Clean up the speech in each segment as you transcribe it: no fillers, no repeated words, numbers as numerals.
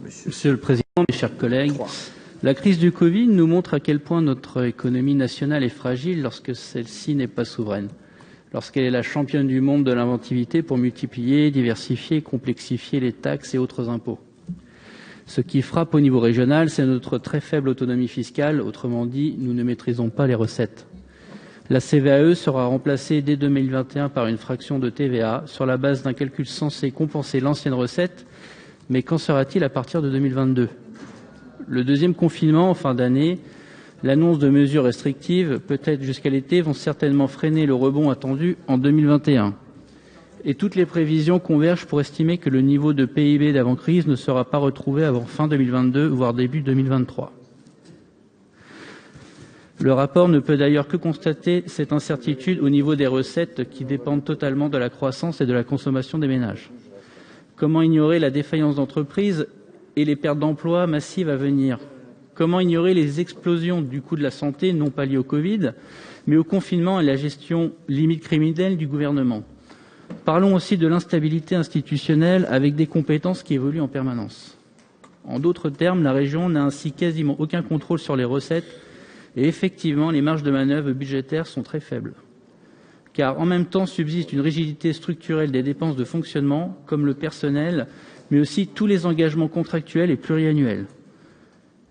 Monsieur le Président, mes chers collègues, la crise du Covid nous montre à quel point notre économie nationale est fragile lorsque celle-ci n'est pas souveraine, lorsqu'elle est la championne du monde de l'inventivité pour multiplier, diversifier, complexifier les taxes et autres impôts. Ce qui frappe au niveau régional, c'est notre très faible autonomie fiscale, autrement dit, nous ne maîtrisons pas les recettes. La CVAE sera remplacée dès 2021 par une fraction de TVA sur la base d'un calcul censé compenser l'ancienne recette, mais qu'en sera-t-il à partir de 2022 ? Le deuxième confinement en fin d'année, l'annonce de mesures restrictives, peut-être jusqu'à l'été, vont certainement freiner le rebond attendu en 2021. Et toutes les prévisions convergent pour estimer que le niveau de PIB d'avant-crise ne sera pas retrouvé avant fin 2022, voire début 2023. Le rapport ne peut d'ailleurs que constater cette incertitude au niveau des recettes qui dépendent totalement de la croissance et de la consommation des ménages. Comment ignorer la défaillance d'entreprises et les pertes d'emplois massives à venir ? Comment ignorer les explosions du coût de la santé, non pas liées au Covid, mais au confinement et à la gestion limite criminelle du gouvernement ? Parlons aussi de l'instabilité institutionnelle avec des compétences qui évoluent en permanence. En d'autres termes, la région n'a ainsi quasiment aucun contrôle sur les recettes et effectivement, les marges de manœuvre budgétaires sont très faibles. Car en même temps subsiste une rigidité structurelle des dépenses de fonctionnement, comme le personnel, mais aussi tous les engagements contractuels et pluriannuels.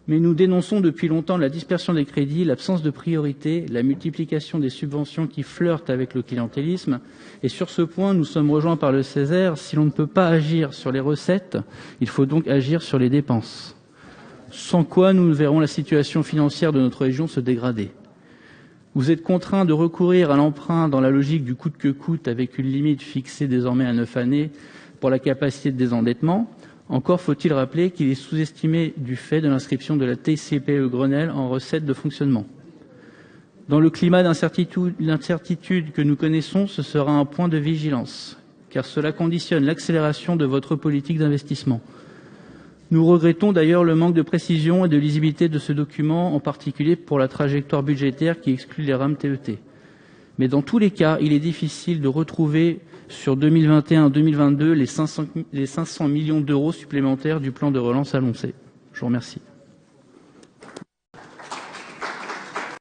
Mais nous dénonçons depuis longtemps la dispersion des crédits, l'absence de priorité, la multiplication des subventions qui flirtent avec le clientélisme. Et sur ce point, nous sommes rejoints par le Césaire. Si l'on ne peut pas agir sur les recettes, il faut donc agir sur les dépenses. Sans quoi nous verrons la situation financière de notre région se dégrader. Vous êtes contraints de recourir à l'emprunt dans la logique du coûte que coûte, avec une limite fixée désormais à 9 années pour la capacité de désendettement. Encore faut-il rappeler qu'il est sous-estimé du fait de l'inscription de la TICPE Grenelle en recettes de fonctionnement. Dans le climat d'incertitude que nous connaissons, ce sera un point de vigilance, car cela conditionne l'accélération de votre politique d'investissement. Nous regrettons d'ailleurs le manque de précision et de lisibilité de ce document, en particulier pour la trajectoire budgétaire qui exclut les rames TET. Mais dans tous les cas, il est difficile de retrouver sur 2021-2022 les 500 millions d'euros supplémentaires du plan de relance annoncé. Je vous remercie.